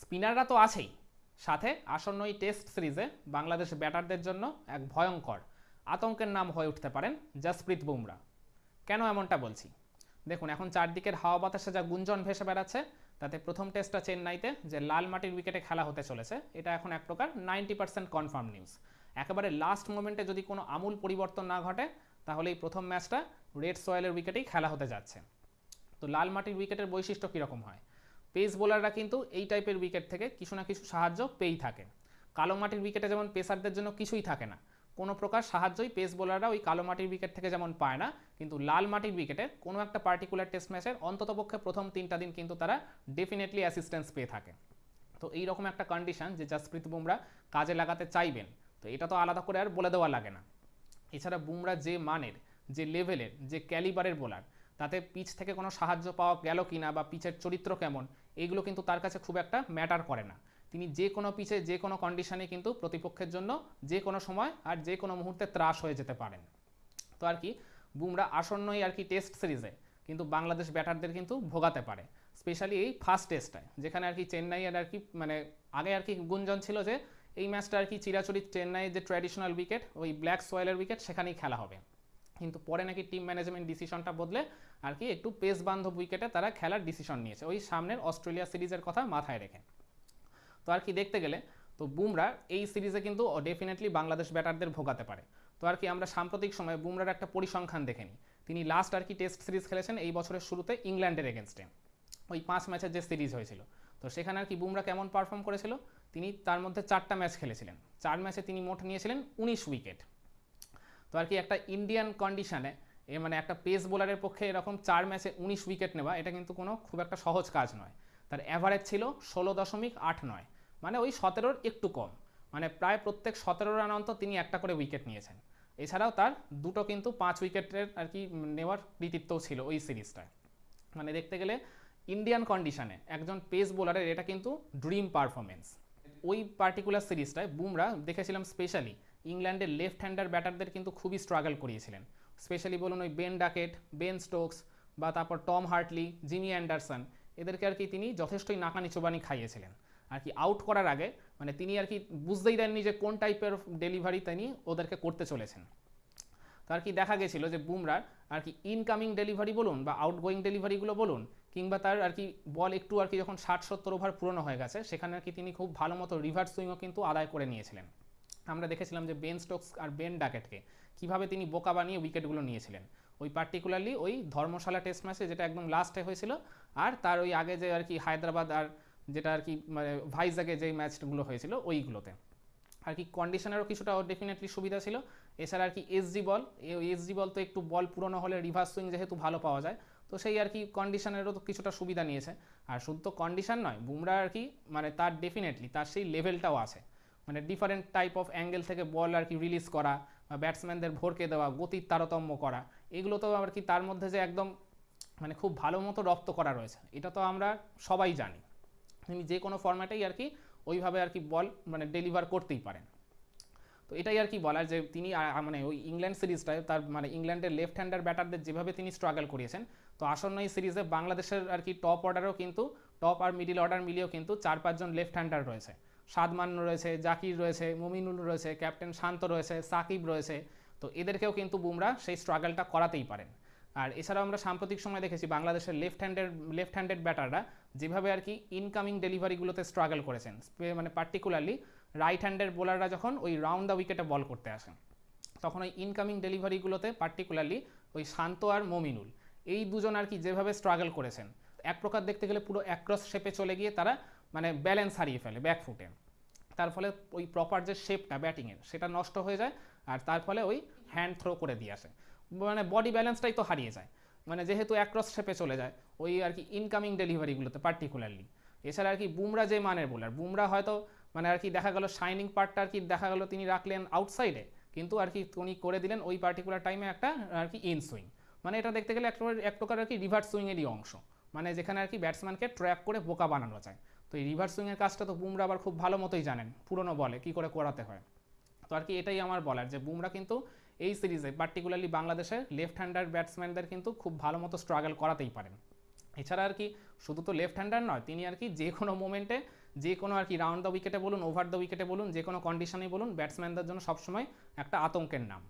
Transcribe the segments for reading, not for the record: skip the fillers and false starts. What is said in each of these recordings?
স্পিনাররা তো আছেই, সাথে আসন্ন এই টেস্ট সিরিজে বাংলাদেশ ব্যাটারদের জন্য এক ভয়ঙ্কর আতঙ্কের নাম হয়ে উঠতে পারেন জসপ্রীত বুমরা। কেন এমনটা বলছি? দেখুন, এখন চারদিকের হাওয়া বাতাসে যা গুঞ্জন ভেসে বেড়াচ্ছে, তাতে প্রথম টেস্টটা চেন্নাইতে যে লাল মাটির উইকেটে খেলা হতে চলেছে, এটা এখন এক প্রকার 90% কনফার্ম নিউজ। একেবারে লাস্ট মোমেন্টে যদি কোনো আমূল পরিবর্তন না ঘটে, তাহলে এই প্রথম ম্যাচটা রেড সয়েলের উইকেটেই খেলা হতে যাচ্ছে। তো লাল মাটির উইকেটের বৈশিষ্ট্য কীরকম হয়? পেস বোলাররা কিন্তু এই টাইপের উইকেট থেকে কিছু না কিছু সাহায্য পেয়েই থাকে। কালো মাটির উইকেটে যেমন পেসারদের জন্য কিছুই থাকে না, কোনো প্রকার সাহায্যই পেস বোলাররা ওই কালো মাটির উইকেট থেকে যেমন পায় না, কিন্তু লাল মাটির উইকেটে কোনো একটা পার্টিকুলার টেস্ট ম্যাচের অন্ততপক্ষে প্রথম 3টা দিন কিন্তু তারা ডেফিনেটলি অ্যাসিস্ট্যান্স পেয়ে থাকে। তো এইরকম একটা কন্ডিশন যে জসপ্রীত বুমরা কাজে লাগাতে চাইবেন, তো এটা তো আলাদা করে আর বলে দেওয়া লাগে না। এছাড়া বুমরা যে মানের, যে লেভেলের, যে ক্যালিবারের বোলার, তাতে পিচ থেকে কোনো সাহায্য পাওয়া গেল কি না বা পিচের চরিত্র কেমন, এইগুলো কিন্তু তার কাছে খুব একটা ম্যাটার করে না। তিনি যে কোনো পিচে যে কোনো কন্ডিশনে কিন্তু প্রতিপক্ষের জন্য যে কোনো সময় আর যে কোনো মুহূর্তে ত্রাস হয়ে যেতে পারেন। তো আর কি বুমরা আসন্নই আর কি টেস্ট সিরিজে কিন্তু বাংলাদেশ ব্যাটারদের কিন্তু ভোগাতে পারে, স্পেশালি এই ফার্স্ট টেস্টটায়, যেখানে আর কি চেন্নাইয়ের আর কি মানে আগে আর কি গুঞ্জন ছিল যে এই ম্যাচটা আর কি চিরাচরিত চেন্নাইয়ের যে ট্র্যাডিশনাল উইকেট, ওই ব্ল্যাক সয়েলের উইকেট, সেখানেই খেলা হবে। কিন্তু পরে নাকি টিম ম্যানেজমেন্ট ডিসিশনটা বদলে আর কি একটু পেস বান্ধব উইকেটে তারা খেলার ডিসিশন নিয়েছে, ওই সামনের অস্ট্রেলিয়া সিরিজের কথা মাথায় রেখে। তো আর কি দেখতে গেলে তো বুমরা এই সিরিজে কিন্তু ডেফিনেটলি বাংলাদেশ ব্যাটারদের ভোগাতে পারে। তো আর কি আমরা সাম্প্রতিক সময়ে বুমরার একটা পরিসংখ্যান দেখে নিই। তিনি লাস্ট আর কি টেস্ট সিরিজ খেলেছেন এই বছরের শুরুতে ইংল্যান্ডের এগেনস্টে, ওই 5 ম্যাচের যে সিরিজ হয়েছিল। তো সেখানে আর কি বুমরা কেমন পারফর্ম করেছিল? তিনি তার মধ্যে 4টা ম্যাচ খেলেছিলেন, 4 ম্যাচে তিনি মোট নিয়েছিলেন 19 উইকেট। তো আর কি একটা ইন্ডিয়ান কন্ডিশনে মানে একটা পেস বোলারের পক্ষে এরকম 4 ম্যাচে 19 উইকেট নেওয়া, এটা কিন্তু কোনো খুব একটা সহজ কাজ নয়। তার অ্যাভারেজ ছিল 16.89, মানে ওই 17-র একটু কম, মানে প্রায় প্রত্যেক 17 রান অন্তর তিনি একটা করে উইকেট নিয়েছেন। এছাড়াও তার দুটো কিন্তু 5 উইকেটের আর কি নেওয়ার কৃতিত্বও ছিল ওই সিরিজটায়। মানে দেখতে গেলে ইন্ডিয়ান কন্ডিশনে একজন পেস বোলারের এটা কিন্তু ড্রিম পারফরমেন্স। ওই পার্টিকুলার সিরিজটায় বুমরা দেখেছিলাম স্পেশালি ইংল্যান্ডের লেফট হ্যান্ডার ব্যাটারদের কিন্তু খুবই স্ট্রাগল করিয়েছিলেন। স্পেশালি বলুন ওই বেন ডাকেট, বেন স্টোকস বা তারপর টম হার্টলি, জিমি অ্যান্ডারসন, এদেরকে আর কি তিনি যথেষ্টই নাকানি চোবানি খাইয়েছিলেন। আর কি আউট করার আগে মানে তিনি আর কি বুঝতেই দেননি যে কোন টাইপের ডেলিভারি তিনি ওদেরকে করতে চলেছেন। তো আর কি দেখা গেছিল যে বুমরার আর কি ইনকামিং ডেলিভারি বলুন বা আউটগোয়িং ডেলিভারিগুলো বলুন, কিংবা তার আর কি বল একটু আর কি যখন 60-70 ওভার পুরনো হয়ে গেছে, সেখানে আর কি তিনি খুব ভালো মতো রিভার্স সুইংও কিন্তু আদায় করে নিয়েছিলেন। আমরা দেখেছিলাম যে বেন স্টোকস আর বেন ডাকেটকে কীভাবে তিনি বোকা বানিয়ে উইকেটগুলো নিয়েছিলেন, ওই পার্টিকুলারলি ওই ধর্মশালা টেস্ট ম্যাচে যেটা একদম লাস্টে হয়েছিল, আর তার ওই আগে যে আর কি হায়দ্রাবাদ আর যেটা আর কি মানে ভাইজাগে যেই ম্যাচগুলো হয়েছিল ওইগুলোতে আর কি কন্ডিশনেরও কিছুটা ডেফিনেটলি সুবিধা ছিল। এছাড়া আর কি এসজি বল, এসজি বল তো একটু বল পুরনো হলে রিভার্স সুইং যেহেতু ভালো পাওয়া যায়, তো সেই আর কি কন্ডিশনেরও তো কিছুটা সুবিধা নিয়েছে। আর শুধু তো কন্ডিশন নয়, বুমরা আর কি মানে তার ডেফিনেটলি তার সেই লেভেলটাও আছে, মানে ডিফারেন্ট টাইপ অফ অ্যাঙ্গেল থেকে বল আর কি রিলিজ করা বা ব্যাটসম্যানদের ভরকে দেওয়া, গতির তারতম্য করা, এগুলো তো আর কি তার মধ্যে যে একদম মানে খুব ভালো মতো রপ্ত করা রয়েছে, এটা তো আমরা সবাই জানি। তিনি যে কোনো ফরম্যাটেই আর কি ওইভাবে আর কি বল মানে ডেলিভার করতেই পারেন। তো এটাই আর কি বলার যে তিনি মানে ওই ইংল্যান্ড সিরিজটায় তার মানে ইংল্যান্ডের লেফট হ্যান্ডার ব্যাটারদের যেভাবে তিনি স্ট্রাগল করিয়েছেন, তো আসন্ন এই সিরিজে বাংলাদেশের আর কি টপ অর্ডারেও কিন্তু টপ আর মিডিল অর্ডার মিলিয়েও কিন্তু 4-5 জন লেফট হ্যান্ডার রয়েছে। সাদমান রয়েছে, জাকির রয়েছে, মুমিনুল রয়েছে, ক্যাপ্টেন শান্ত রয়েছে, সাকিব রয়েছে। তো এদেরকেও কিন্তু বুমরা সেই স্ট্রাগলটা করাতেই পারেন। আর এছাড়াও আমরা সাম্প্রতিক সময় দেখেছি বাংলাদেশের লেফট হ্যান্ডেড ব্যাটাররা যেভাবে আর কি ইনকামিং ডেলিভারিগুলোতে স্ট্রাগল করেছেন, মানে পার্টিকুলারলি রাইট হ্যান্ডের বোলাররা যখন ওই রাউন্ড দ্য উইকেটে বল করতে আসেন, তখন ওই ইনকামিং ডেলিভারিগুলোতে পার্টিকুলারলি ওই শান্ত আর মমিনুল এই দুজন আর কি যেভাবে স্ট্রাগল করেছেন, এক প্রকার দেখতে গেলে পুরো অ্যাক্রস শেপে চলে গিয়ে তারা মানে ব্যালেন্স হারিয়ে ফেলে ব্যাকফুটে। তার ফলে ওই প্রপার যে শেপটা ব্যাটিংয়ের সেটা নষ্ট হয়ে যায়, আর তার ফলে ওই হ্যান্ড থ্রো করে দিয়ে আসে, মানে বডি ব্যালেন্সটাই তো হারিয়ে যায়, মানে যেহেতু অ্যাক্রস শেপে চলে যায় ওই আর কি ইনকামিং ডেলিভারিগুলোতে পার্টিকুলারলি। এছাড়া আর কি বুমরা যে মানের বোলার, বুমরা হয়তো মানে আর কি দেখা গেল শাইনিং পার্টটা আর কি দেখা গেল তিনি রাখলেন আউটসাইডে, কিন্তু আর কি উনি করে দিলেন ওই পার্টিকুলার টাইমে একটা আর কি ইন সুইং, মানে এটা দেখতে গেলে এক প্রকার আর কি রিভার্স সুইংয়েরই অংশ, মানে যেখানে আর কি ব্যাটসম্যানকে ট্র্যাপ করে বোকা বানানো যায়। তো এই রিভার্স সুইংয়ের কাজটা তো বুমরা আবার খুব ভালো মতোই জানেন, পুরনো বলে কী করে করাতে হয়। তো আর কি এটাই আমার বলার যে বুমরা কিন্তু এই সিরিজে পার্টিকুলারলি বাংলাদেশের লেফট হ্যান্ডার ব্যাটসম্যানদের কিন্তু খুব ভালো মতো স্ট্রাগল করাতেই পারেন। এছাড়া আর কি শুধু তো লেফট হ্যান্ডার নয়, তিনি আর কি যে কোনো মোমেন্টে যে কোনো আর কি রাউন্ড দ্য উইকেটে বলুন, ওভার দ্য উইকেটে বলুন, যে কোনো কন্ডিশনেই বলুন, ব্যাটসম্যানদের জন্য সবসময় একটা আতঙ্কের নাম।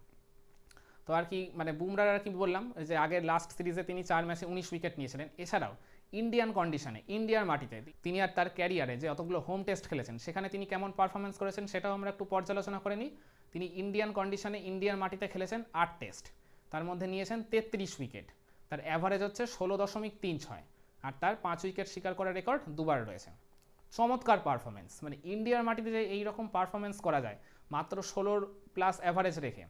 তো আর কি মানে বুমরার আর কি বললাম যে আগের লাস্ট সিরিজে তিনি 4 ম্যাচে 19 উইকেট নিয়েছিলেন। এছাড়াও ইন্ডিয়ান কন্ডিশনে, ইন্ডিয়ার মাটিতে তিনি আর তার ক্যারিয়ারে যে অতগুলো হোম টেস্ট খেলেছেন সেখানে তিনি কেমন পারফরমেন্স করেছেন সেটাও আমরা একটু পর্যালোচনা করে নিই। তিনি ইন্ডিয়ান কন্ডিশনে ইন্ডিয়ার মাটিতে খেলেছেন 8 টেস্ট, তার মধ্যে নিয়েছেন 33 উইকেট, তার অ্যাভারেজ হচ্ছে 16.36, আর তার 5 উইকেট শিকার করার রেকর্ড দুবার রয়েছে। চমৎকার পারফরমেন্স, মানে ইন্ডিয়ার মাটিতে যে এইরকম পারফরমেন্স করা যায় মাত্র 16+ অ্যাভারেজ রেখে,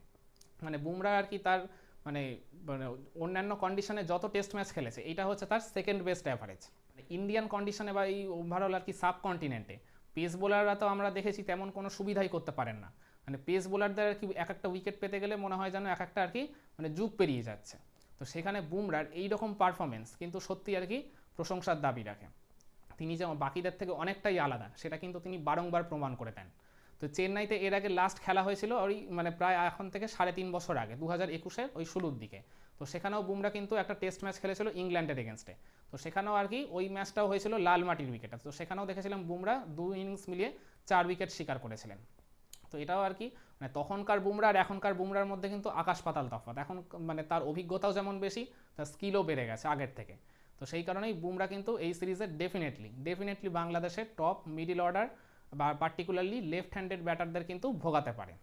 মানে বুমরা আর কি তার মানে মানে অন্যান্য কন্ডিশনে যত টেস্ট ম্যাচ খেলেছে এটা হচ্ছে তার সেকেন্ড বেস্ট অ্যাভারেজ। মানে ইন্ডিয়ান কন্ডিশনে বা এই ওভারঅল আর কি সাবকন্টিনেন্টে পেস বোলাররা তো আমরা দেখেছি তেমন কোনো সুবিধাই করতে পারেন না, মানে পেস বোলারদের আর কি এক একটা উইকেট পেতে গেলে মনে হয় যেন এক একটা আর কি মানে যুগ পেরিয়ে যাচ্ছে। তো সেখানে বুমরার এইরকম পারফরমেন্স কিন্তু সত্যি আর কি প্রশংসার দাবি রাখে। তিনি যেমন বাকিদের থেকে অনেকটাই আলাদা সেটা কিন্তু তিনি বারংবার প্রমাণ করে দেন। তো চেন্নাইতে এর আগে লাস্ট খেলা হয়েছিল ওই মানে প্রায় এখন থেকে 3.5 বছর আগে, 2021-এর ওই শুরুর দিকে। তো সেখানেও বুমরা কিন্তু একটা টেস্ট ম্যাচ খেলেছিল ইংল্যান্ডের এগেনস্টে। তো সেখানেও আর কি ওই ম্যাচটাও হয়েছিল লাল মাটির উইকেটে। তো সেখানেও দেখেছিলাম বুমরা 2 ইনিংস মিলিয়ে 4 উইকেট শিকার করেছিলেন। তো এটাও আর কি মানে তখনকার বুমরা আর এখনকার বুমরার মধ্যে কিন্তু আকাশ পাতাল তফাৎ। এখন মানে তার অভিজ্ঞতাও যেমন বেশি, তার স্কিলও বেড়ে গেছে আগের থেকে। তো সেই কারণেই বুমরা কিন্তু এই সিরিজে ডেফিনেটলি বাংলাদেশের টপ মিডল অর্ডার বা পার্টিকুলারলি লেফট হ্যান্ডেড ব্যাটারদের কিন্তু ভোগাতে পারে।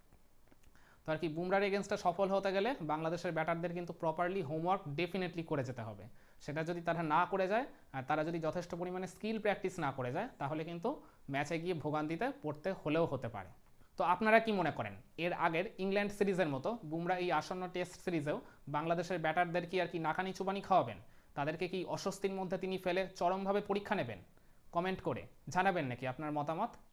তো আর কি বুমরার এগেনস্টে সফল হতে গেলে বাংলাদেশের ব্যাটারদের কিন্তু প্রপারলি হোমওয়ার্ক ডেফিনেটলি করে যেতে হবে। সেটা যদি তারা না করে যায় আর তারা যদি যথেষ্ট পরিমাণে স্কিল প্র্যাকটিস না করে যায় তাহলে কিন্তু ম্যাচে গিয়ে ভোগান্তিতে পড়তে হলেও হতে পারে। তো আপনারা কি মনে করেন এর আগের ইংল্যান্ড সিরিজের মতো বুমরা এই আসন্ন টেস্ট সিরিজেও বাংলাদেশের ব্যাটারদের কি আর কি নাকানি চুবানি খাওয়াবেন? তাদেরকে কি অস্বস্তির মধ্যে তিনি ফেলে চরমভাবে পরীক্ষা নেবেন? কমেন্ট করে জানাবেন নাকি আপনার মতামত।